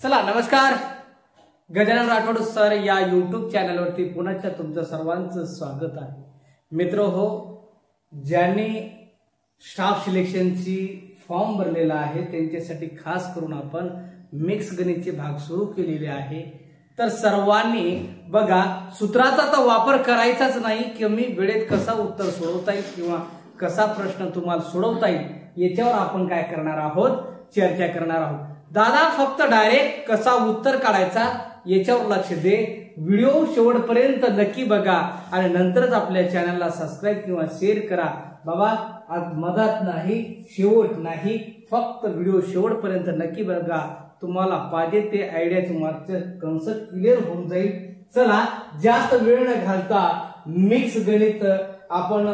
चला नमस्कार, गजानन राठोड सर या यूट्यूब चॅनलवरती पुन्हा तुमचं सर्वांचं स्वागत आहे. मित्र हो, ज्यांनी स्टाफ सिलेक्शनची फॉर्म भरलेला आहे त्यांच्यासाठी खास करून आपण मिक्स गणितचे भाग सुरू केलेले आहे. तर सर्वांनी बघा, सूत्राचा तर वापर करायचाच नाही की मी वेळेत कसा उत्तर सोडवता येईल किंवा कसा प्रश्न तुम्हाला सोडवता येईल याच्यावर आपण काय करणार आहोत, चर्चा करणार आहोत. दादा फक्त डायरेक्ट कसा उत्तर काढायचा याच्यावर लक्ष दे. व्हिडिओ शेवटपर्यंत नक्की बघा आणि नंतरच आपल्या चॅनलला सबस्क्राईब किंवा शेअर करा. बाबा आज मदत नाही, शेवट नाही, फक्त व्हिडिओ शेवटपर्यंत नक्की बघा. तुम्हाला पाहिजे ते आयडिया तुमचं कन्सेप्ट क्लिअर होऊन जाईल. चला जास्त वेळ न घालता मिक्स गणित आपण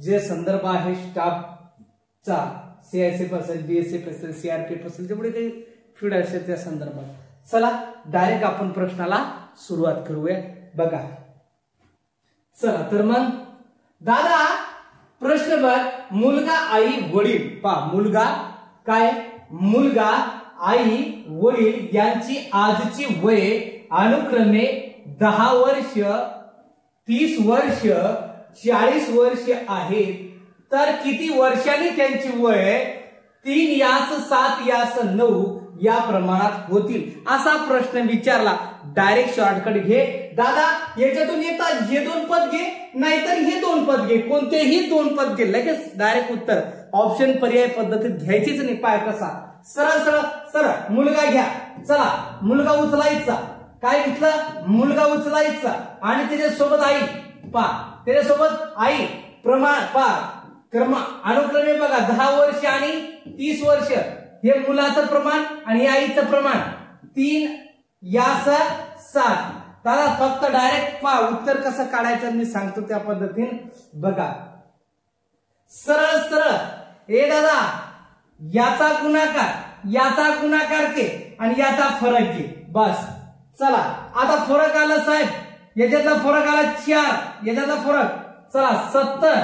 जे संदर्भ आहे स्टाफचा, CISF असेल, BSF असेल, CRPF असेल, जेवढे काही फील्ड असेल त्या संदर्भात, चला डायरेक्ट आपण प्रश्नाला सुरुवात करूया. बघा चला, तर मग दादा प्रश्न बघ, मुलगा आई वडील पहा, मुलगा काय, मुलगा आई वडील यांची आजची वय अनुक्रमे 10 वर्ष, 30 वर्ष, 40 वर्ष आहेत. तर किती वर्षांनी त्यांची वय 3 यास 7 यास 9 या प्रमाणात होतील, असा प्रश्न विचारला. डायरेक्ट शॉर्टकट घे दादा, याच्यातून येता हे 2 पद घे, नाहीतर हे 2 पद घे, कोणतेही 2 पद घे, लगेच डायरेक्ट उत्तर. ऑप्शन पर्याय पद्धतीत घ्यायचीच नाही. पाय कसा सरळ सरळ सरळ मुलगा घ्या. चला मुलगा उचलायचा, काय घेतलं, मुलगा उचलायचा आणि त्याच्यासोबत आई पा, त्याच्यासोबत आई प्रमाण पा, क्रम अनुक्रमे बघा 10 वर्ष आणि 30 वर्ष हे मुलाचं प्रमाण आणि आईचं प्रमाण 3 यास 7. दादा फक्त डायरेक्ट पा उत्तर कसं काढायचं मी सांगतो त्या पद्धतीने बघा. सरळ सरळ हे दादा याचा गुणाकार घे आणि याचा फरक घे, बस. चला आता फरक आला साहेब, याच्यातला फरक आला 4, याच्यातला फरक चला 70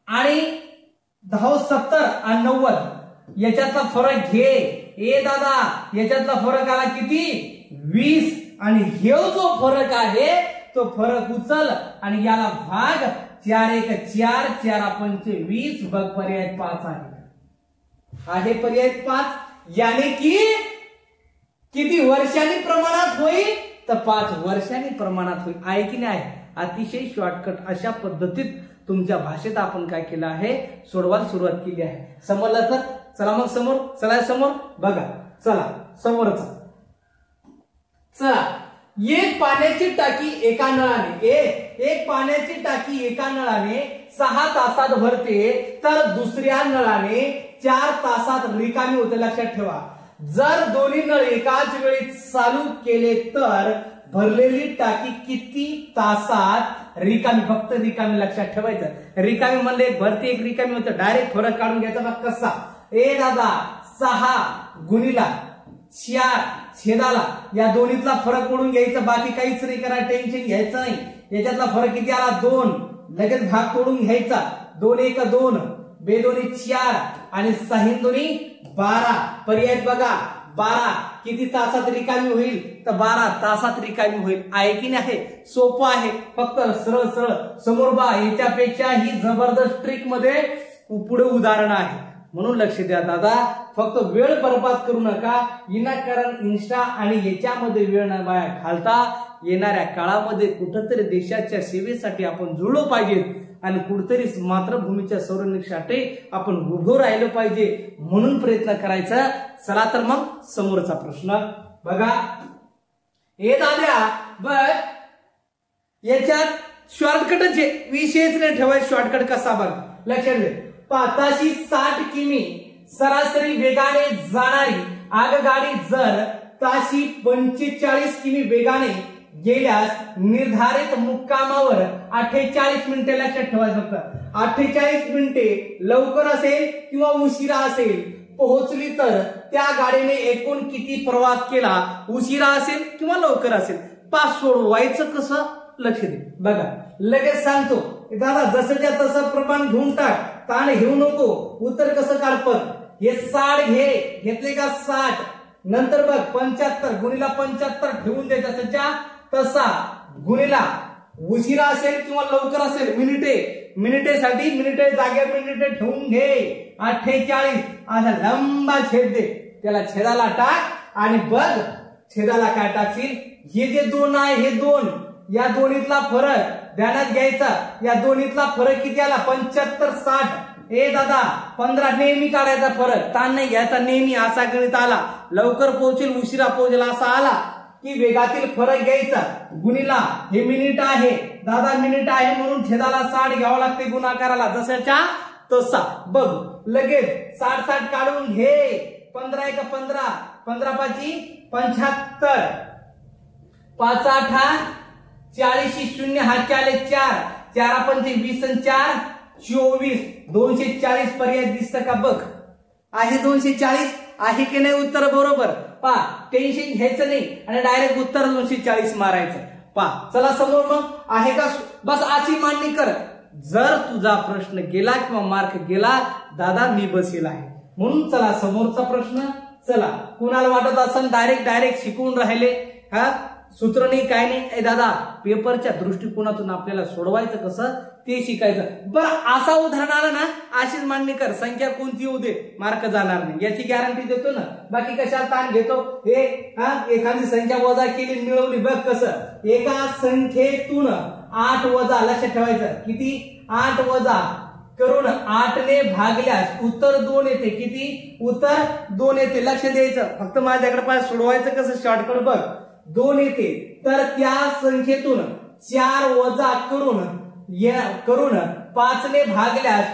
आणि 10 70 आणि 90 याच्यातला फरक घे. ए दादा याच्यातला फरक आला किती 20 आणि हे जो फरक आहे तो फरक उचल आणि याला भाग 4 1 4 4 5 20 बघ पर्याय 5 आहे पर्याय 5. याने की किती वर्षांनी प्रमाणात होईल तर 5 वर्षांनी प्रमाणात होईल. आहे की नाही? अतिशय शॉर्टकट अशा पद्धतीत तुमच्या भाषेत आपण काय केलं आहे, सोडवायला सुरुवात केली आहे. समजलं तर चला मग समोर, चला समोर बघा. चला समोरचा, चला एक पाण्याची टाकी एका नळाने एक पाण्याची टाकी एका नळाने 6 तासात भरते तर दुसऱ्या नळाने 4 तासात रिकामी होते. लक्षात ठेवा, जर दोन्ही नळ एकाच वेळी चालू केले तर भरलेली टाकी किती तासात रिकामी, फक्त रिकामी लक्षात ठेवायचं. रिकामी म्हणले भरती एक रिकामी होतं, डायरेक्ट फरक काढून घ्यायचा. बघ कसा, ए दादा 6 गुणिला 4 छेदाला या दोन्हीतला फरक ओढून घ्यायचा, बाकी काहीच नाही करा, टेन्शन घ्यायचं नाही. याच्यातला फरक किती आला 2, लगेच भाग तोडून घ्यायचा. 2 1 2, 2 2 4 आणि 6 2 12. पर्याय बघा 12 किती तासात रिकामी होईल तर 12 तासात रिकामी होईल. आहे की नाही? सोपं आहे, फक्त सरळ सरळ समोर बा. याच्यापेक्षा ही जबरदस्त ट्रिक मध्ये पुढे उदाहरण आहे, म्हणून लक्ष द्या दादा. फक्त वेळ बर्बाद करू नका. विनाकारण इन्स्टा आणि याच्यामध्ये वेळ न वाया घालता येणाऱ्या काळामध्ये कुठंतरी देशाच्या सेवेसाठी आपण जुळलो पाहिजे आणि कुठतरी मातृभूमीच्या संरक्षणासाठी आपण उभं राहिलो पाहिजे, म्हणून प्रयत्न करायचा. चला तर मग समोरचा प्रश्न बघा. हे दाद्या बघ, याच्यात शॉर्टकटच आहे, विषयच नाही ठेवायचा. शॉर्टकट कसा बघ, लक्षात घे. ताशी 60 किमी सरासरी वेगाने जाणारी आगगाडी जर ताशी 45 किमी वेगाने गेल्यास निर्धारित मुक्कामावर 48 मिनिटे, लक्षात ठेवायचं. फक्त 48 मिनिटे लवकर असेल किंवा उशिरा असेल पोहोचली तर त्या गाडीने एकूण किती प्रवास केला, उशिरा असेल किंवा लवकर असेल. पास सोडवायचं कसं, लक्ष दे. बघा लगेच सांगतो दादा, जसं त्या तसं प्रमाण घेऊन टाक, ताण घेऊ नको. उत्तर कसं काढ, पण हे 60 घेतले का 60 नंतर बघ 75 गुणिला 75 ठेवून द्यायचा सज्जा तसा गुणिला उशिरा असेल किंवा लवकर असेल मिनिटेसाठी मिनिटे जागेवर मिनिटे ठेवून घे 48 असा लंबा छेद दे त्याला छेदाला टाक आणि बघ छेदाला काय टाकशील हे जे दोन आहे हे दोन या दोन्हीतला फरक ध्यानात घ्यायचा या दोन्हीतला फरक किती आला 75 60 ए दादा 15 नेहमी काढायचा फरक ताण नाही घ्यायचा नेहमी असा गणित आला लवकर पोहोचेल उशिरा पोहोचेल असा आला की वेगातील फरक घ्यायचा गुणिला हे मिनिट आहे दादा मिनिट आहे म्हणून छेदाला 60 घ्यावं लागते गुणाकाराला जसाच्या तसा बघ लगेच 60 60 काढून घे 15 1 15 15 5 75 5 8 40 0 हात आले 4 4 5 20 आणि 4 24 240 पर्याय दिसत का बघ आहे 240 आहे की नाही उत्तर बरोबर पा टेन्शन घ्यायचं नाही आणि डायरेक्ट उत्तर 240 मारायचं पा चला समोर मग आहे का बस अशी मांडणी कर जर तुझा प्रश्न गेला किंवा मार्क गेला दादा मी बसेल आहे म्हणून चला समोरचा प्रश्न चला कुणाला वाटत असेल डायरेक्ट शिकवून राहिले हा सूत्र नाही काय नाही दादा पेपरच्या दृष्टिकोनातून आपल्याला सोडवायचं कसं ते शिकायचं बरं असा उदाहरण आलं ना अशीच मांडणी कर संख्या कोणती येऊ दे मार्क जाणार नाही याची गॅरंटी देतो ना बाकी कशाला ताण घेतो हे एखादी संख्या वजा केली मिळवली बघ कसं एका संख्येतून 8 वजा लक्षात ठेवायचं किती 8 वजा करून 8 ने भागल्यास उत्तर 2 येते किती उत्तर 2 येते लक्ष द्यायचं फक्त माझ्याकडे पाय सोडवायचं कसं शॉर्टकट बघ 2 येते तर त्या संख्येतून 4 वजा करून 5 ने भागल्यास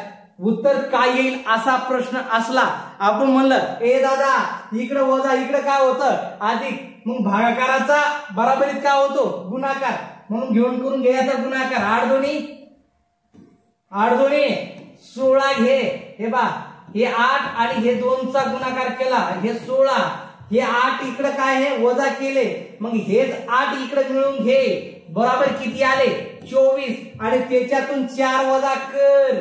उत्तर काय येईल असा प्रश्न असला आपण म्हणलं ए दादा इकडे वजा इकडे काय होतं अधिक मग भागाकाराचा बराबरीत काय होतो गुणाकार म्हणून घेऊन करून घ्यायचा गुणाकार 8 दोन्ही 16 घे हे बा हे 8 आणि हे 2 चा गुणाकार केला हे 16 हे 8 इकडे काय आहे वजा केले मग हेच 8 इकडे मिळवून घे बरोबर किती आले 24 आणि त्याच्यातून 4 वजा कर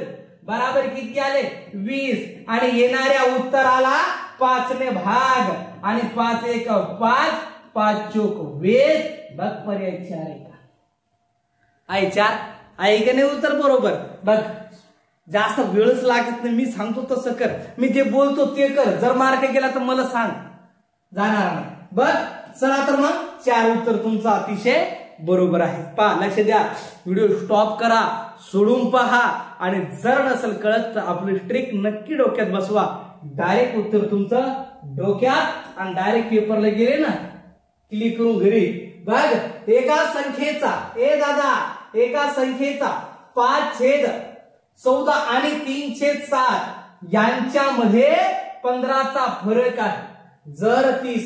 बरोबर किती आले 20 आणि येणाऱ्या उत्तराला 5 ने भाग आणि 5 1 5 5 चोक 20 बघ पर्याय 4 आहे का आहे 4 आहे का नाही उत्तर बरोबर बघ जास्त वेळच लागत नाही मी सांगतो तसं कर मी जे बोलतो ते कर जर मार्क गेला तर मला सांग जाणार नाही बघ चला तर मग 4 उत्तर तुमचं अतिशय बरोबर आहे पहा लक्ष द्या व्हिडिओ स्टॉप करा सोडून पहा आणि जर नसेल कळत तर आपली ट्रिक नक्की डोक्यात बसवा डायरेक्ट उत्तर तुमचं डोक्यात आणि डायरेक्ट पेपरला गेले ना क्लिक करून घरी बघ एका संख्येचा 5/14 आणि 3/7 यांच्यामध्ये 15 चा फरक आहे जर ती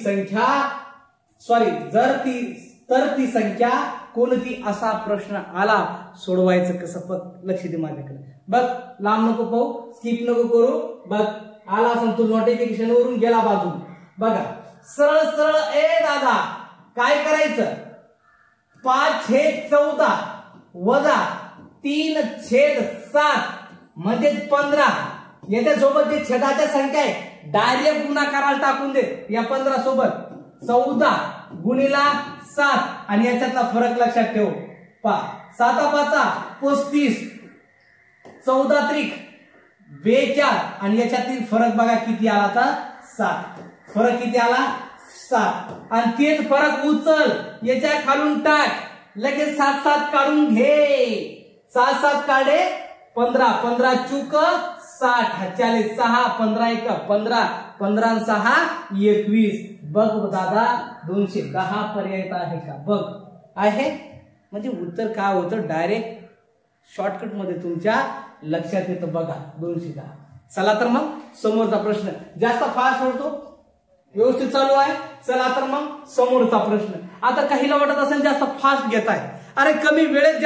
संख्या कोणती असा प्रश्न आला सोडवायचं कसं लक्ष दे माझ्याकडे बघ लांब नको पाहू स्किप नको करू बघ आला असं तू नोटिफिकेशन वरून गेला बाजू बघा सरळ ए दादा काय करायचं 5/14 वजा 3/7 म्हणजे 15 याच्यासोबत जे छेदाच्या संख्या आहे डायरेक्ट गुणाकाराला टाकून दे या 15 सोबत 14 गुणिला 7 आणि याच्यातला फरक लक्षात ठेव पहा 7 5 35 14 त्रिक 42 आणि याच्यातील फरक बघा किती आला आता 7 फरक किती आला 7 आणि तेच फरक उचल याच्या खालून टाक लगेच 7 7 काढून घे 7 7 काढे 15 15 चूक 60 चाले 6 15 1 15 15 6 21 बघ दादा 210 पर्याय आहे का बघ आहे म्हणजे उत्तर काय होतं डायरेक्ट शॉर्टकट मध्ये तुमच्या लक्षात येतं बघा 210 चला तर मग समोरचा प्रश्न जास्त फास्ट होतो व्यवस्थित चालू आहे चला तर मग समोरचा प्रश्न आता काहीला वाटत असेल जास्त फास्ट घेत आहे अरे कमी वेळेत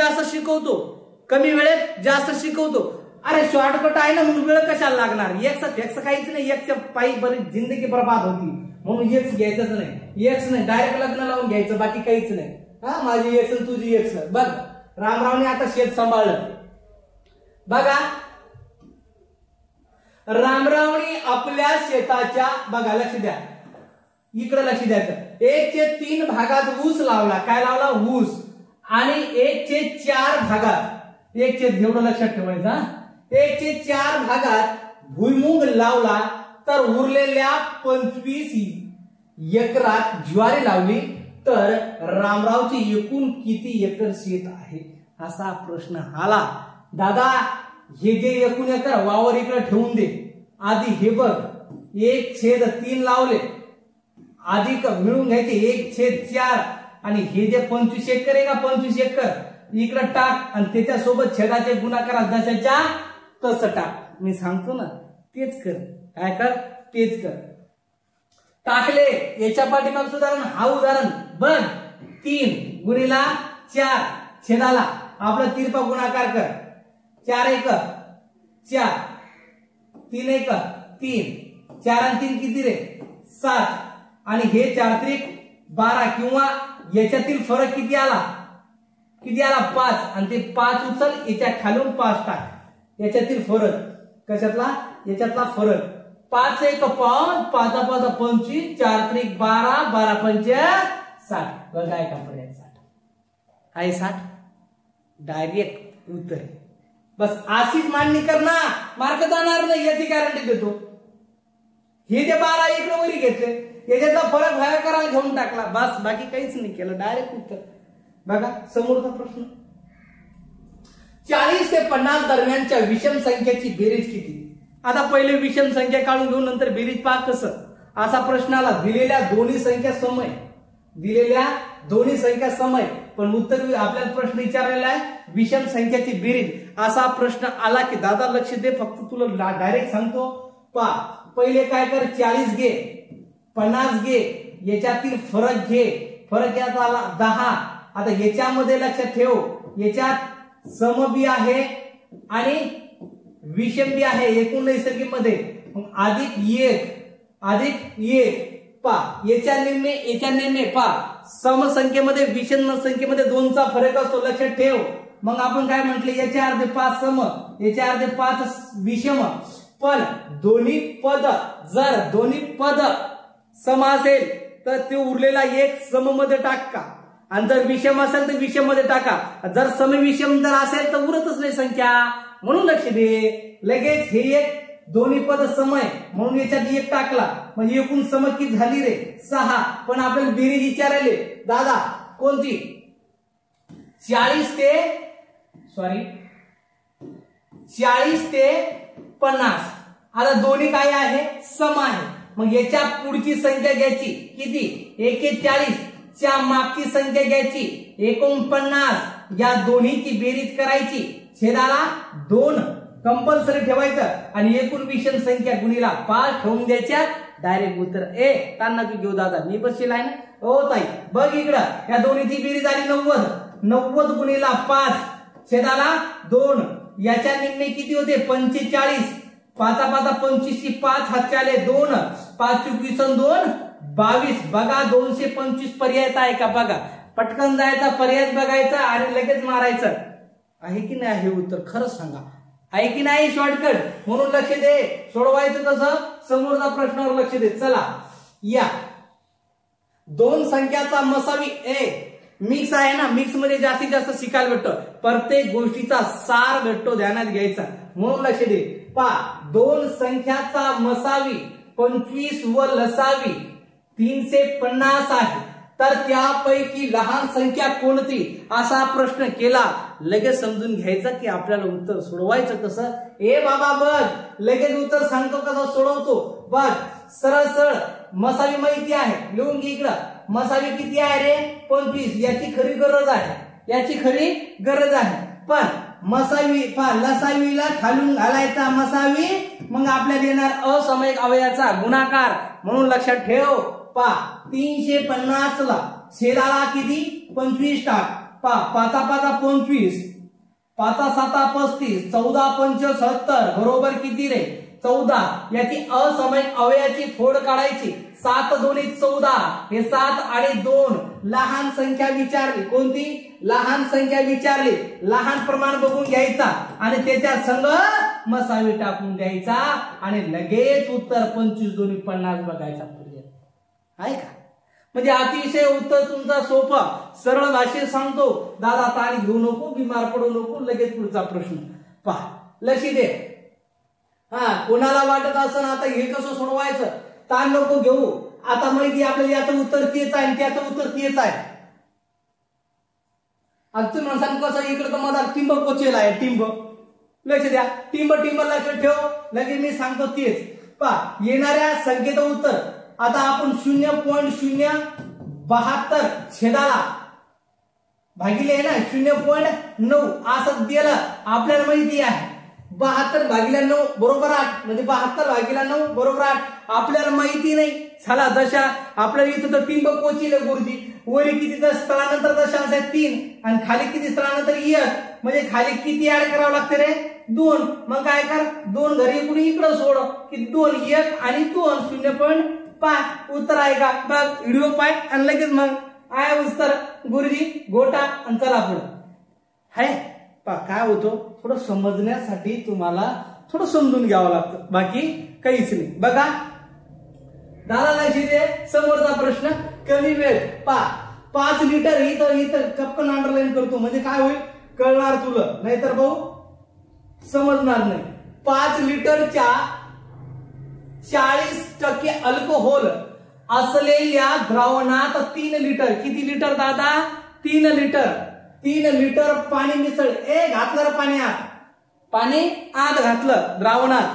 जास्त शिकवतो अरे शॉर्टकट आहे ना मग वेळ कशाला लागणार एक्स काहीच नाही एकच्या पायी बरीच जिंदगी बर्बाद होती म्हणून एक्स घ्यायचंच नाही एक्स नाही डायरेक्ट लग्न लावून घ्यायचं बाकी काहीच नाही हा माझी एक्स तुझी एक्स बघ रामरावने आता शेत सांभाळलं बघा रामरावने आपल्या शेताच्या बघा लक्ष द्या इकडे लक्ष द्यायचं. 1/3 भागात ऊस लावला. काय लावला? ऊस. आणि 1/4 भागात 1/4 एवढं लक्षात ठेवायचं. 1/4 भागात भुईमुग लावला तर उरलेल्या 25 एकरात ज्वारी लावली तर रामरावची एकूण किती एकर शेत आहे असा प्रश्न आला. दादा हे जे एकूण एकर वावर इकडे ठेवून दे. आधी हे बघ 1/3 लावले अधिक मिळून घ्यायचे 1/4 आणि हे जे 25 एकर आहे का 25 एकर इकडे टाक आणि त्याच्यासोबत छेदाचे गुणाकार जशाच्या तसं टाक. मी सांगतो ना तेच कर. काय कर? तेच कर. टाकले. याच्या पाठीमाग उदाहरण हा उदाहरण बघ. 3 गुणिला 4 छेदाला आपला तिरपा गुणाकार कर. 4 एकर 4 3 एकर 3 4 आणि 3 किती रे? 7 आणि हे 4 त्रिक 12 किंवा याच्यातील फरक किती आला? 5 आणि ते 5 उचल याच्या खालून 5 टाक. याच्यातील फरक कशातला? याच्यातला फरक 5 1 5 5 5 25 4 त्रिक 12 12 5 60. बघा काय का पर्याय 60 आहे. 60 डायरेक्ट उत्तर. बस अशीच मांडणी कर ना. मार्क जाणार नाही याची गॅरंटी देतो. हे जे 12 इकडे वरी घेतले याच्यातला फरक बाहेर करायला घेऊन टाकला. बस बाकी काहीच नाही केलं. डायरेक्ट उत्तर. बघा समोरचा प्रश्न. 40 ते 50 दरम्यानच्या विषम संख्येची बेरीज किती? आता पहिले विषम संख्या काढून घेऊन नंतर बेरीज पहा कसं. असा प्रश्न आला. दिलेल्या दोन्ही संख्या समय पण उत्तर आपल्याला प्रश्न विचारलेला आहे विषम संख्याची बेरीज. असा प्रश्न आला की दादा लक्ष दे फक्त तुला डायरेक्ट सांगतो. पहा पहिले काय कर 40 घे 50 घे याच्यातील फरक घे. फरक यात आला 10. आता याच्यामध्ये लक्षात ठेव याच्यात सम बी आहे आणि विषम बी आहे एकूण नैसर्गिक मध्ये. अधिक 1 पा याच्या निम्मे पा समसंख्येमध्ये विषम संख्येमध्ये 2चा फरक असतो लक्षात ठेव. मग आपण काय म्हटले याच्या अर्धे 5 सम याच्या अर्धे 5 विषम. पण जर दोन्ही पद सम असेल तर ते उरलेला 1 सम मध्ये टाका आणि जर विषम असेल तर विषम मध्ये टाका. जर समविषम जर असेल तर उरतच नाही संख्या. म्हणून लक्ष दे. लगेच हे एक दोन्ही पद सम आहे म्हणून याच्यात 1 टाकला म्हणजे एकूण सम किती झाली रे 6. पण आपल्याला बेरीज विचारले दादा कोणती? 40 ते 50. आता दोन्ही काय आहे? सम आहे. मग याच्या पुढची संख्या घ्यायची किती? 1/40 च्या मागची संख्या घ्यायची 49. या दोन्हीची बेरीज करायची. छेदाला 2 कंपल्सरी ठेवायचं आणि एकूण विषम संख्या गुणीला 5 ठेवून द्यायच्या. डायरेक्ट उत्तर. ताना की घेऊ दादा मी बसशील आहे ना. हो ताई बघ इकडं या दोन्हीची बेरीज आली 90 गुणीला 5 छेदाला 2. याच्या निम्मे किती होते? 45. 5 5 25 5 हातचे आले 2 5 21 2 22. बघा 225 पर्याय आहे का? बघा पटकन जायचा पर्याय बघायचा आणि लगेच मारायचं आहे की नाही हे उत्तर खरंच सांगा. आहे की नाही? शॉर्टकट. म्हणून लक्ष दे. सोडवायचं कसं? समोरचा प्रश्नावर लक्ष दे. चला या 2 संख्याचा मसावी मिक्स आहे ना. मिक्स मध्ये जास्तीत जास्त शिकायला भेटतो. प्रत्येक गोष्टीचा सार भेटतो ध्यानात घ्यायचा. म्हणून लक्ष दे. पहा 2 संख्याचा मसावी 25 व लसावी 350 आहे तर त्यापैकी लहान संख्या कोणती असा प्रश्न केला. लगेच समजून घ्यायचं की आपल्याला उत्तर सोडवायचं कसं. बाबा बघ लगेच उत्तर सांगतो कसं सोडवतो. बघ सरळ मसावी माहिती आहे लिहून घे इकडं. मसावी किती आहे रे? 25. याची खरी गरज आहे. पण मसावी लसावीला खालून घालायचा मसावी मग आपल्याला येणार असामायिक अवयवाचा गुणाकार. म्हणून लक्षात ठेव. 350 ला छेदाला किती? 25 टाक. 5 5 25 5 7 35 14 5 70 बरोबर किती रे? 14. याची असामायिक अवयवाची फोड काढायची. 7 2 14 हे 7 आणि 2 लहान संख्या विचारली. कोणती? लहान संख्या विचारली. लहान प्रमाण बघून घ्यायचा आणि त्याच्या संग मसावी टाकून द्यायचा आणि लगेच उत्तर 25 2 50 बघायचा. आहे का? म्हणजे अतिशय उत्तर तुमचा सोपा, सरळ भाषेत सांगतो. दादा ताण घेऊ नको, बिमार पडू नको. लगेच पुढचा प्रश्न पहा, लक्ष दे. कोणाला वाटत असं आता हे कसं सोडवायचं, ताण नको घेऊ. आता माहिती आपल्याला याचं उत्तर तेच आहे, त्याचं उत्तर तेच आहे. आता तुम्ही म्हणसान कसं, इकडे तर माझा टिंब कोचेल आहे, टिंब. लक्ष द्या, टिंब लक्षात ठेव. लगेच मी सांगतो तेच. पहा, येणाऱ्या संख्येचं उत्तर आता आपण 0.072 छेदाला भागिले आहे ना 0.9 असं दिलं. आपल्याला माहिती आहे 72 भागिले 9 बरोबर 8, म्हणजे 72 भागिले 9 बरोबर 8. आपल्याला माहिती नाही. चला दशा आपल्याला इथं तर टिंब कोचिले गुरुजी. वरी किती स्थळानंतर दशांश आहे 3 आणि खाली किती स्थळानंतर 1, म्हणजे खाली किती ऍड करावं लागते रे 2. मग काय कर, 2 घरी इकडे इकडं सोड, किती 2 1 आणि 2 0.5 उत्तर आहे का बघ. व्हिडिओ पाय आणि लगेच मग आहे उत्तर गुरुजी गोटा. आणि चला पुढे आहे पा. काय होतं, थोडं समजण्यासाठी तुम्हाला थोडं समजून घ्यावं लागतं, बाकी काहीच नाही. बघा दादा लक्ष दे, समोरचा प्रश्न कमी वेळ. 5 लिटर इथं कपकन अंडरलाईन करतो, म्हणजे काय होईल कळणार तुला, नाहीतर भाऊ समजणार नाही. 5 लिटरच्या 40% अल्कोहोल असलेल्या द्रावणात 3 लिटर, किती लिटर दादा 3 लिटर, 3 लिटर पाणी मिसळ. घातलं पाणी आत, पाणी आत घातलं द्रावणात.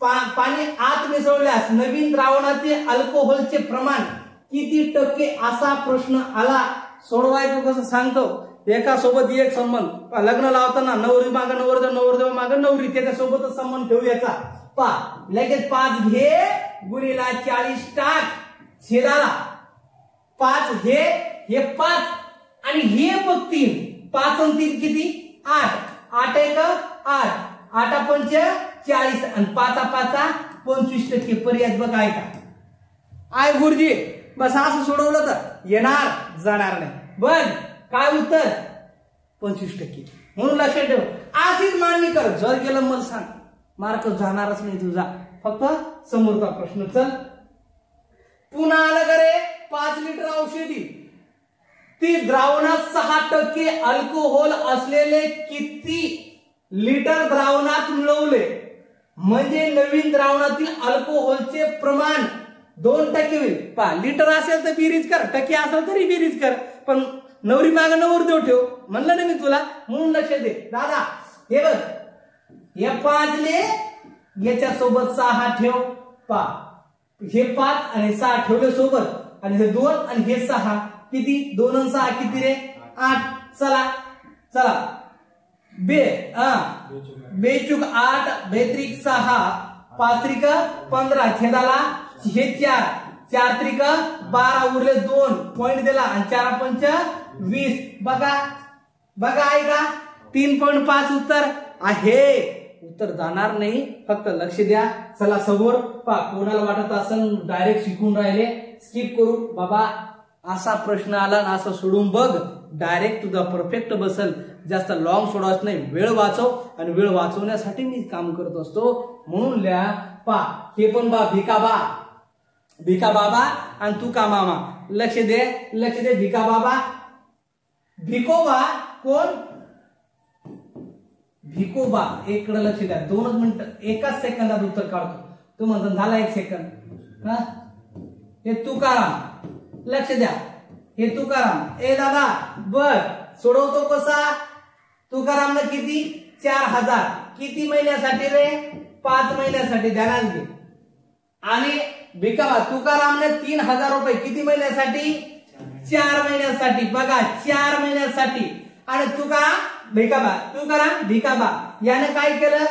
पाणी आत मिसळल्यास नवीन द्रावणाचे अल्कोहोलचे प्रमाण किती टक्के असा प्रश्न आला. सोडवायचं कसं सांगतो. एका सोबत एक संबंध, लग्न लावताना नवरी माग नवरदेव, नवरदेव माग नवरी, त्याच्यासोबतच संबंध ठेवूयाचा. लगेच 5 घे गुणीला 40 टाक छेदाला. 5 घे, हे 5 आणि हे बघ 3, 5 आणि 3 किती 8, 8 1 8, 8 5 40 आणि 5 5 25% पर्याय बघ आहे का. आय गुरुजी बस असं सोडवलं तर येणार जाणार नाही. बघ काय उत्तर 25%. म्हणून लक्षात ठेव, अशीच मांडणी कर. जर गेलं मला सांग, मार्क जाणारच नाही तुझा. फक्त समोरचा प्रश्न. चल पुन्हा आलं का रे. 5 लिटर औषधी ती द्रावणात 6% अल्कोहोल असलेले किती लिटर द्रावणात मिळवले, म्हणजे नवीन द्रावणातील अल्कोहोलचे प्रमाण 2% होईल. लिटर असेल तर बेरीज कर, टक्के असेल तरी बेरीज कर, पण नवरी माग नवरदेव ठेव म्हणलं ना मी तुला. म्हणून लक्ष दे दादा. हे बघ, या 5 ले याच्या सोबत 6 ठेव. हे 5 आणि 6 ठेवले सोबत, आणि हे 2 आणि हे 6 किती 2 आणि 6 किती रे 8. चला बेचूक 8 बेत्रिक 6 5 त्रिक 15 छेदाला हे 4 4 त्रिक 12 उरले 2 पॉइंट दिला आणि 4 5 20. बघा आहे का 3.5 उत्तर आहे. उत्तर जाणार नाही, फक्त लक्ष द्या. चला समोर कोणाला वाटत असेल डायरेक्ट शिकून राहिले स्किप करू बाबा, असा प्रश्न आला ना असं सोडून बघ, डायरेक्ट तुझा परफेक्ट बसल. जास्त लॉंग सोडवाच नाही, वेळ वाचव. आणि वेळ वाचवण्यासाठी मी काम करत असतो. म्हणून लिहा हे पण भिका बाबा आणि तू का मामा. लक्ष दे भिका बाबा. भिकोबा कोण, भिकोबा. इकडे लक्ष द्या, 2 मिनिट 1 सेकंदात उत्तर काढतो. तू म्हणतो झाला 1 सेकंद. हे तुकाराम, लक्ष द्या, हे तुकाराम. दादा बर सोडवतो कसा. तुकारामने किती 4000, किती महिन्यासाठी रे 5 महिन्यासाठी, ध्यानात घे. आणि भिकाबा तुकारामने 3000 रुपये किती महिन्यासाठी 4 महिन्यासाठी. बघा 4 महिन्यासाठी. आणि तुकाराम भिकाबा याने काय केलं,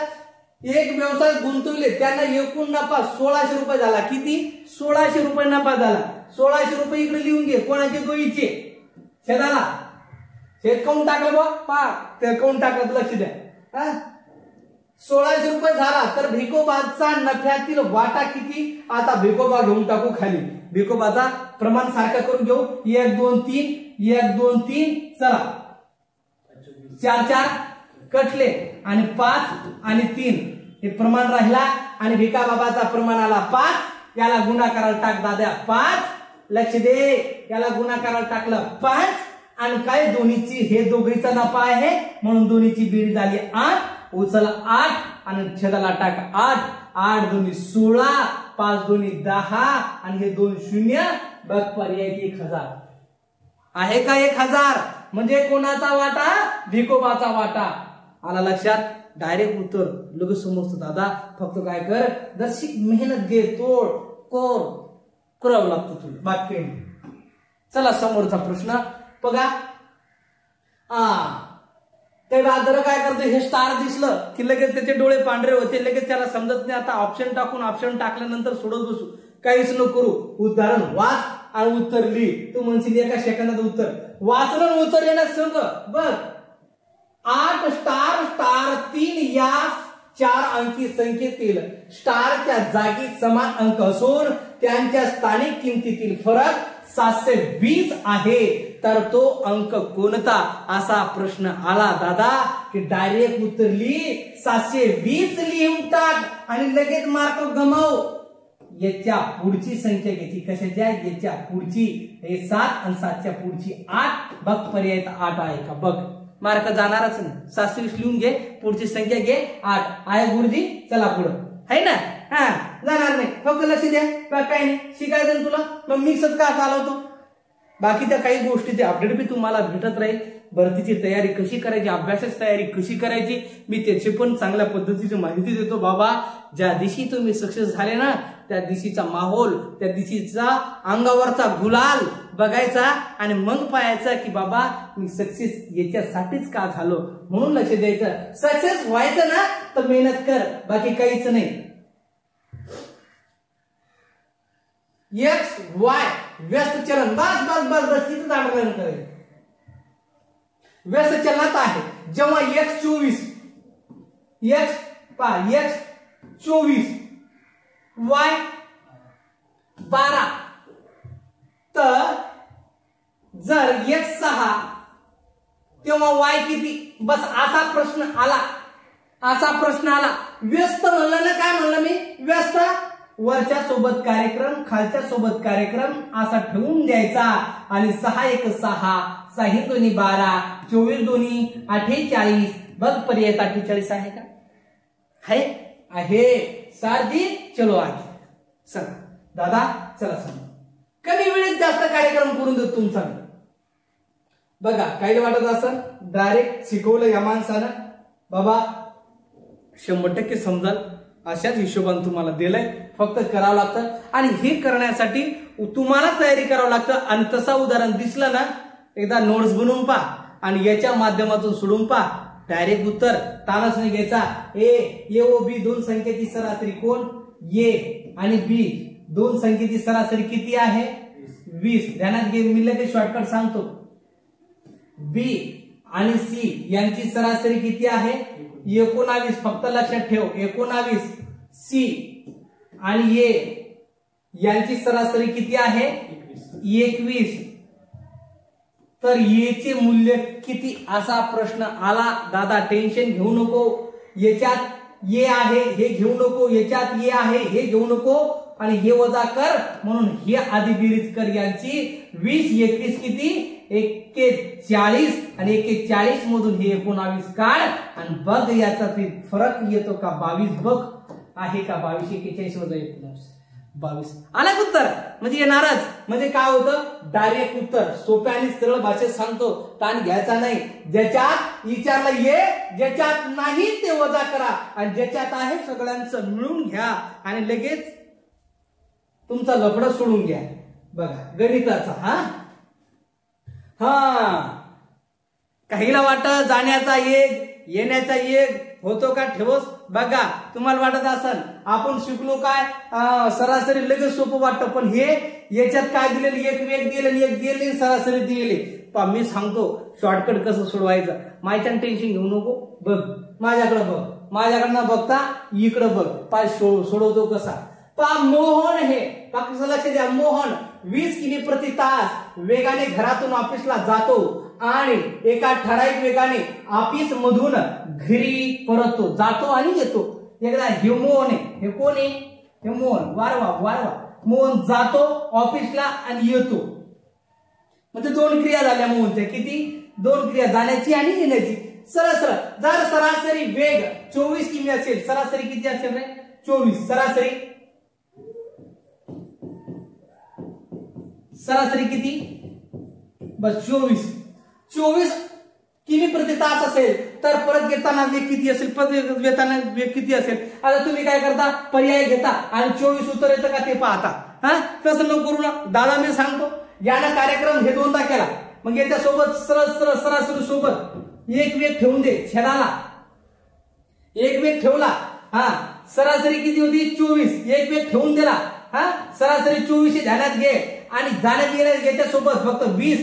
एक व्यवसाय गुंतवले, त्यांना एकूण नफा 1600 रुपये झाला. किती 1600 रुपये नफा झाला. 1600 रुपये इकडे लिहून घे, कोणाचे दोईचे छेदाला. शेत काऊन टाकलं ते काऊन टाकलं लक्ष द्या. 1600 रुपये झाला तर भिकोबाचा नफ्यातील वाटा किती. आता भिकोबा घेऊन टाकू खाली. भिकोबाचा प्रमाण सारखा करून घेऊ. 1 2 3 1 2 3. चला 4 4 कटले आणि 5 आणि 3 हे प्रमाण राहिला. आणि भिका बाबाचा प्रमाण आला 5, याला गुणाकाराला टाक दाद्या 5, लक्ष दे, याला गुणाकाराला टाकलं 5 आणि काय दोन्हीची हे दोघीचा नफा आहे म्हणून दोन्हीची बेरीज झाली 8, उचल 8 आणि छेदाला टाक 8, 8 दुनी 16, 5 दुनी 10 आणि हे 2 शून्य, बघ पर्याय 1000 आहे का 1000 म्हणजे कोणाचा वाटा? भिकोबाचा वाटा. आला लक्षात? डायरेक्ट उत्तर लगेच समजतो दादा. फक्त काय कर, जशी मेहनत घे, तोड कोर करावं लागतं तुला, बाकी नाही. चला समोरचा प्रश्न बघा. ते रात्र काय करतो, हे स्टार दिसलं की लगेच त्याचे डोळे पांढरे होते, लगेच त्याला समजत नाही. आता ऑप्शन टाकून ऑप्शन टाकल्यानंतर सोडत बसू, काहीच नको करू. उदाहरण वाच आणि उत्तर लिही. तू म्हणशील एका सेकंदात उत्तर वाचलं, उत्तर येण्यास सांग. बघ 8 स्टार स्टार 3 या 4 अंकी संख्येतील स्टारच्या जागी समान अंक असून त्यांच्या स्थानिक किमतीतील फरक 720 आहे, तर तो अंक कोणता? असा प्रश्न आला दादा की डायरेक्ट उत्तर लिही, 720 लिहून टाक आणि लगेच मार्क गमाव. याच्या पुढची संख्या घ्यायची, कशाच्या? याच्या पुढची. हे 7 आणि 7च्या पुढची 8. बघ पर्याय 8 आहे का? बघ मार्क जाणारच नाही. 720 लिहून घे, पुढची संख्या घे 8 आहे गुरुजी. चला पुढं आहे ना, जाणार नाही. फक्त लक्ष द्या, काय नाही शिकायचं तुला. मग मिक्सच का चालवतो? बाकीच्या काही गोष्टीचे अपडेट बी तुम्हाला भेटत राहील. भरतीची तयारी कशी करायची, अभ्यासाची तयारी कशी करायची, मी त्याची पण चांगल्या पद्धतीची माहिती देतो. बाबा ज्या दिवशी तुम्ही सक्सेस झाले ना, त्या दिवशीचा माहोल, त्या दिवशीचा अंगावरचा गुलाल बघायचा आणि मग पाहायचा की बाबा मी सक्सेस याच्यासाठीच का झालो. म्हणून लक्ष द्यायचं. सक्सेस व्हायचं ना तर मेहनत कर, बाकी काहीच नाही. एक्स वाय व्यस्त चलन, बस बस बस बस तिथं आकलन करायचं. व्यस्त चलनात आहे जेव्हा x 24 y 12, तर जर x 6 तेव्हा y किती? बस असा प्रश्न आला, असा प्रश्न आला. व्यस्त म्हणलं ना, काय म्हणलं मी? व्यस्त वरच्या सोबत कार्यक्रम, खालच्या सोबत कार्यक्रम असा ठेवून द्यायचा आणि 6 1 6, 6 2 12, 24 2 48. बघ पर्याय 48 आहे का? आहे सारजी. चलो आगे सर दादा, चला सांग. कमी वेळेत जास्त कार्यक्रम करून देतो तुमचा. बघा काही वाटत असं डायरेक्ट शिकवलं या माणसानं, बाबा 100% समजाल अशाच हिशोबाने तुम्हाला दिलंय. फक्त करावं लागतं आणि हे करण्यासाठी तुम्हाला तयारी करावं लागतं. आणि तसा उदाहरण दिसलं ना, एकदा नोट्स बनवून पहा आणि याच्या माध्यमातून सोडून पहा. डायरेक्ट उत्तर तानच नाही घ्यायचा. ए ओ बी दोन संख्येची सरासरी कोण? ए आणि बी दोन संख्येची सरासरी किती आहे? 20. ध्यानात घे, मी लगेच शॉर्टकट सांगतो. बी आणि सी यांची सरासरी किती आहे? 19. फक्त लक्षात ठेव 19. सी आणि ए यांची सरासरी किती आहे? 21. तर येचे मूल्य किती असा प्रश्न आला. दादा टेन्शन घेऊ नको, याच्यात ये आहे हे घेऊ नको, याच्यात ये आहे हे घेऊ नको आणि हे वजा कर, म्हणून हे आधी बेरीज कर. यांची 20 21 किती? 41 आणि 41 मधून हे 19 काढ आणि बघ याचा फरक येतो का? 22. बघ आहे का? 22 41 वजा 19 22 आला उत्तर. म्हणजे येणारच. म्हणजे काय होतं? डायरेक्ट उत्तर. सोप्या आणि सरळ भाषेत सांगतो, ताण घ्यायचा नाही. ज्याच्यात विचारलं ये, ज्याच्यात नाही ते वजा करा आणि ज्याच्यात आहे सगळ्यांचं मिळून घ्या आणि लगेच तुमचा लफडं सोडून घ्या. बघा गणिताचा काहीला वाटत जाण्याचा एक येण्याचा एक होतो का? ठेवस. बघा तुम्हाला वाटत असेल आपण शिकलो काय सरासरी लगेच सोपं वाटतं, पण हे याच्यात काय दिलेलं? एक वेग दिले आणि एक दिले सरासरी दिलेली. मी सांगतो शॉर्टकट कसं सोडवायचं. माझ्या टेन्शन घेऊ नको. बघ माझ्याकडे बघ, माझ्याकडनं बघता इकडे बघ, पाय सोडवतो कसा. मोहन हे लक्ष द्या. मोहन 20 किमी प्रति तास वेगाने घरातून ऑफिसला जातो आणि एका ठराविक वेगाने ऑफिस मधून घरी परततो, जातो आणि येतो. एकदा हे मोहन आहे. हे कोण आहे? हे मोहन. वारवा वारवा मोहन जातो ऑफिसला आणि येतो, म्हणजे 2 क्रिया झाल्या मोहनच्या. किती? 2 क्रिया, जाण्याची आणि येण्याची. सरळ सरळ. जर सरासरी वेग 24 किमी असेल, सरासरी किती असेल रे? 24. सरासरी किती? बस 24 किमी प्रति तास असेल तर परत येताना वेग किती असेल? परत येताना वेग किती असेल? आता तुम्ही काय करता? पर्याय घेता आणि 24 उत्तर येतं का ते पाहता. तसं नको करू ना दादा. मी सांगतो, यानं कार्यक्रम हे 2दा केला, मग याच्यासोबत सरळ सरासरी सोबत एक वेग ठेवून दे. छेदाला एक वेग ठेवला. सरासरी किती होती? 24. एक वेग ठेवून दिला. सरासरी 24 ध्यानात घे आणि जाण्यात येण्यात याच्यासोबत फक्त 20.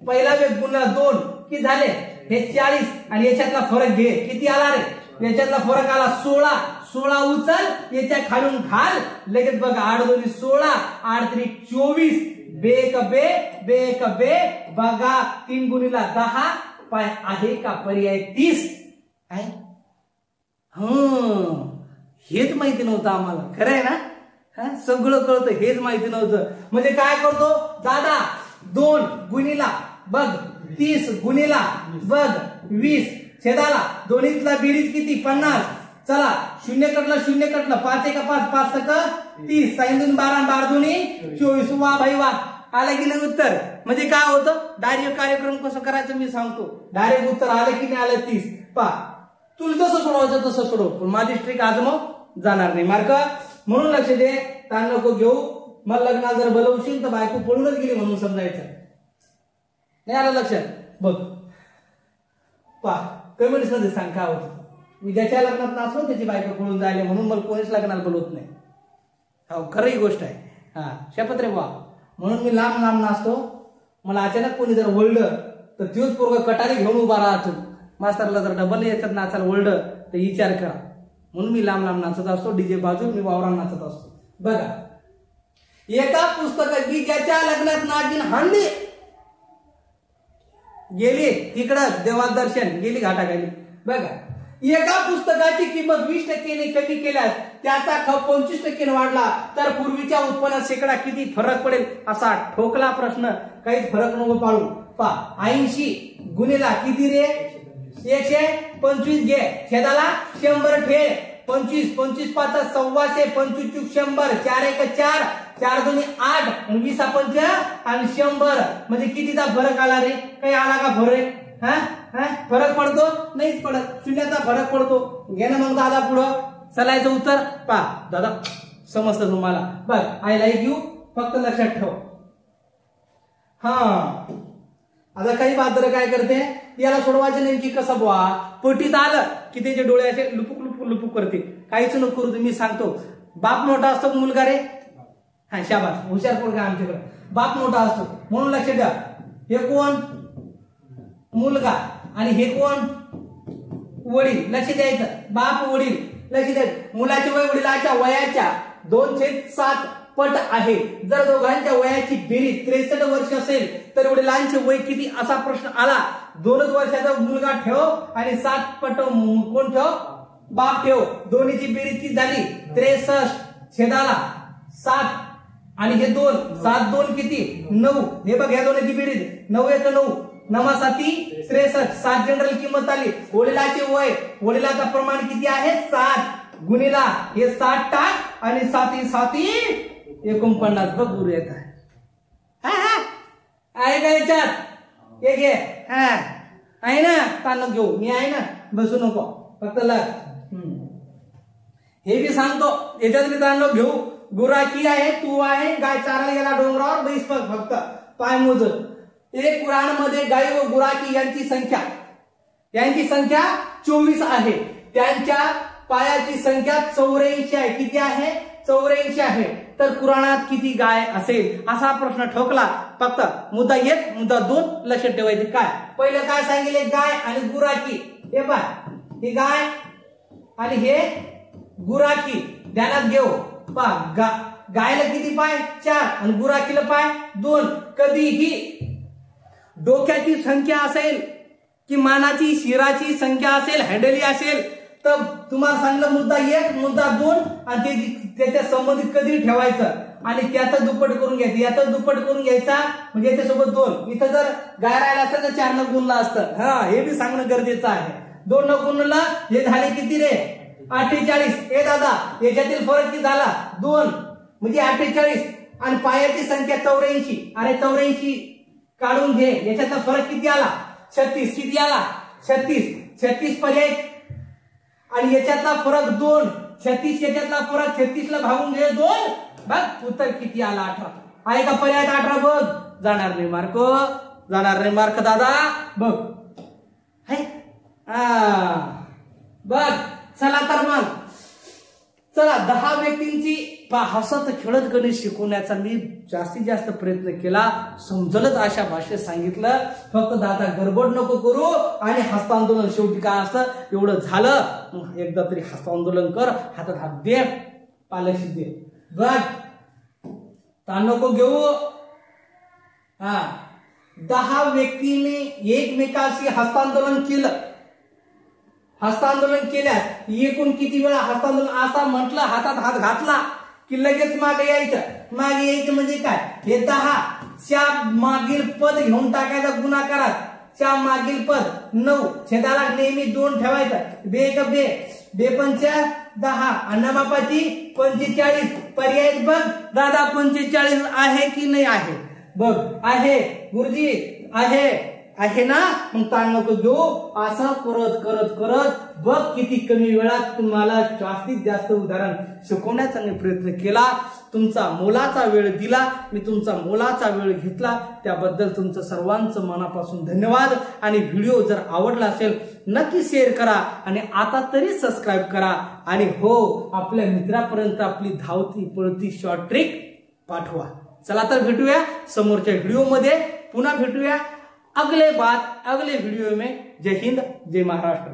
पहिला वेग गुणला 2 किती झाले? हे 40 आणि याच्यातला फरक घे. किती आला रे? याच्यातला फरक आला 16. 16 उचल, याच्या खालून घाल. लगेच बघा 8 2 16, 8 3 24. बेक बे बघा 3 गुणिला 10 पाय आहे का? पर्याय 30 आहे. हेच माहिती नव्हतं आम्हाला. खरं आहे ना? सगळं कळतं, हेच माहिती नव्हतं. म्हणजे काय करतो दादा? 2 गुणिला बघ 30 गुणिला बघ 20 छेदाला. दोन्हीतला बेरीज किती? 50. चला 0 कटलं 5 1 5 5 सक 30. 6 2 12 12 2 24. वा भाई वा. आलं की नाही उत्तर? म्हणजे काय होतं? डायरेक्ट कार्यक्रम कसं करायचं मी सांगतो. डायरेक्ट उत्तर आलं की नाही आलं? 30. पा तुला जसं सोडवायचं तसं सोडव, पण माझी स्ट्रिक आज मग जाणार नाही मार्क. म्हणून लक्ष दे, ताण नको घेऊ. मला लग्नात जर बोलवशील तर बायको पळूनच गेली म्हणून समजायचं. नाही आलं लक्षात? बघ पा कमेंट्स मध्ये सांग काय होतं. मी ज्याच्या लग्नात नाचलो त्याची बायको पळून जायला, म्हणून मला कोणीच लग्नात बोलवत नाही. हो खरं ही गोष्ट आहे. शपथ रे वा. म्हणून मी लांब नाचतो. मला अचानक कोणी जर वळलं तर तोच पोरगा कटारी घेऊन उभा राहतो. मास्तरला जर डबल याच्यात नाचायला वळलं तर विचार करा. म्हणून मी लांब नाचत असतो. डीजे बाजू मी वावरात नाचत असतो. बघा एका पुस्तकात की ज्याच्या लग्नात नागिन हांडी गेली तिकडं देवाल दर्शन गेली घाटाखाली. बघा एका पुस्तकाची किंमत 20% कमी केल्यास त्याचा खप 25% वाढला तर पूर्वीच्या उत्पन्नात शेकडा किती फरक पडेल? असा ठोकला प्रश्न. काहीच फरक नको पाडू. 80 गुणिला किती रे? 125 घे. छेदाला 100 ठेव. 25 25 5 125 25 100 4 1 4 4 2 8 आणि 20 5 आणि 100 म्हणजे कितीचा फरक आला रे? काही आला का फरक? फरक पडतो? नाहीच पडत. शून्याचा फरक पडतो. घे ना मग दादा पुढं चलायचं उत्तर. पा दादा समजतं तुम्हाला. बघ आय लाईक यू फक्त लक्षात ठेव. आता काही बादर काय करते, याला सोडवायचं नेमकी कसं बुवा? पटीत आलं की त्याचे डोळे असे लुपुक लुपुक लुपुक करते. काहीच नको करू. मी सांगतो बाप मोठा असतो मुलगा रे. शाबास हुशार पोरगा आमच्याकडे. बाप मोठा असतो म्हणून लक्ष द्या. हे कोण? मुलगा. आणि हे कोण? वडील. लक्ष द्यायचं. बाप वडील. लक्ष द्यायचं. मुलाचे वय वडिलाच्या वयाच्या 2/7 पट आहे. जर दोघांच्या वयाची बेरीज 63 वर्ष असेल तर वडिलांचे वय किती असा प्रश्न आला. 2 वर्षाचा मुलगा ठेव आणि 7 पट कोण ठेव? बाप ठेव. दोन्हीची बेरीज किती झाली? 63 छेदाला 7 आणि हे 2 7 2 किती? 9. हे बघ या दोन्हीची बेरीज 9 1 9 9 7 63. 7 जनरल किंमत आली. वडिलाचे वय वडिलाचं प्रमाण किती आहे? 7 गुणिला हे 7 टाक आणि 7 7 49 बघ गुरु येत आहे. आहे का याच्यात? हे घे. आहे ना? ताण घेऊ. मी आहे ना, बसू नको फक्त लग. हे बी सांगतो याच्यात मी ताण घेऊ. गुराखी आहे, तू आहे, गाय चारायला गेला डोंगरावर बैस बघ फक्त पाय मोजत. एक कुराण मध्ये गाय व गुराखी यांची संख्या 24 आहे. त्यांच्या पायाची संख्या 84 आहे. किती आहे? 84 आहे. तर कुराणात किती गाय असेल असा प्रश्न ठोकला. फक्त मुद्दा 1 मुद्दा 2 लक्षात ठेवायचे. काय पहिलं काय सांगितले? गाय आणि गुराखी. हे पाय ही गाय आणि हे गुराखी ध्यानात घेऊ. पहा गायला किती पाय? 4 आणि गुराखीला पाय 2. कधीही डोक्याची संख्या असेल की मानाची शिराची संख्या असेल हँडली असेल तर तुम्हाला सांगितलं मुद्दा 1 मुद्दा 2 आणि त्याच्या संबंधित कधी ठेवायचं. आणि त्याचं दुप्पट करून घ्यायचं, याचं दुप्पट करून घ्यायचा म्हणजे याच्यासोबत 2. इथं जर गाय राहिला असतं तर 4 न गुणला असतं. हा, हे बी सांगणं गरजेचं आहे. 2 न गुणलं हे झाले किती रे? 48. ए दादा, याच्यातील फरक किती झाला? 2 म्हणजे 48. आणि पायाची संख्या 84. अरे 84 काढून घे, याच्यातला फरक किती आला? 36. किती आला? 36. 36 पर्याय आणि याच्यातला फरक 2. 36 याच्यातला फरक 36 ला भागून घे 2. बघ उत्तर किती आला? 18. आहे का पर्याय 18? बघ, जाणार नाही मार्क, जाणार नाही मार्क दादा. बघ है बघ. चला तर मग चला 10 व्यक्तींची हसत खेळत गणित शिकवण्याचा मी जास्तीत जास्त प्रयत्न केला. समजलंच अशा भाषेत सांगितलं. फक्त दादा गडबड नको करू आणि हस्तांदोलन शेवटी काय असतं एवढं झालं. एकदा तरी हस्तांदोलन कर, हातात हात दे, पालशी दे. बघ ताण नको घेऊ. 10 व्यक्तींनी एकमेकाशी हस्तांदोलन केलं. हस्तांदोलन केल्यास एकूण किती वेळा हस्तांदोलन असा म्हटलं, हातात हात घातला की लगेच मागे यायचं. मागे यायचं म्हणजे काय? हे 10 च्या मागील पद घेऊन टाकायचा गुणाकारात. च्या मागील पद 9, छेदाला नेहमी 2 ठेवायचा. बे ग बे, बे पंचा 10 आणि बापाची 45. पर्याय बघ दादा, 45 आहे की नाही आहे? बघ आहे गुरुजी, आहे ना. मग ताण नको घेऊ. असं करत करत करत बघ किती कमी वेळात तुम्हाला जास्तीत जास्त उदाहरण शिकवण्याचा मी प्रयत्न केला. तुमचा मोलाचा वेळ दिला, मी तुमचा मोलाचा वेळ घेतला, त्याबद्दल तुमचं सर्वांचं मनापासून धन्यवाद. आणि व्हिडिओ जर आवडला असेल नक्की शेअर करा आणि आता तरी सबस्क्राईब करा. आणि हो, आपल्या मित्रापर्यंत आपली धावती पळती शॉर्ट ट्रिक पाठवा. चला तर भेटूया समोरच्या व्हिडिओमध्ये. पुन्हा भेटूया अगले वीडियो में. जय हिंद, जय महाराष्ट्र.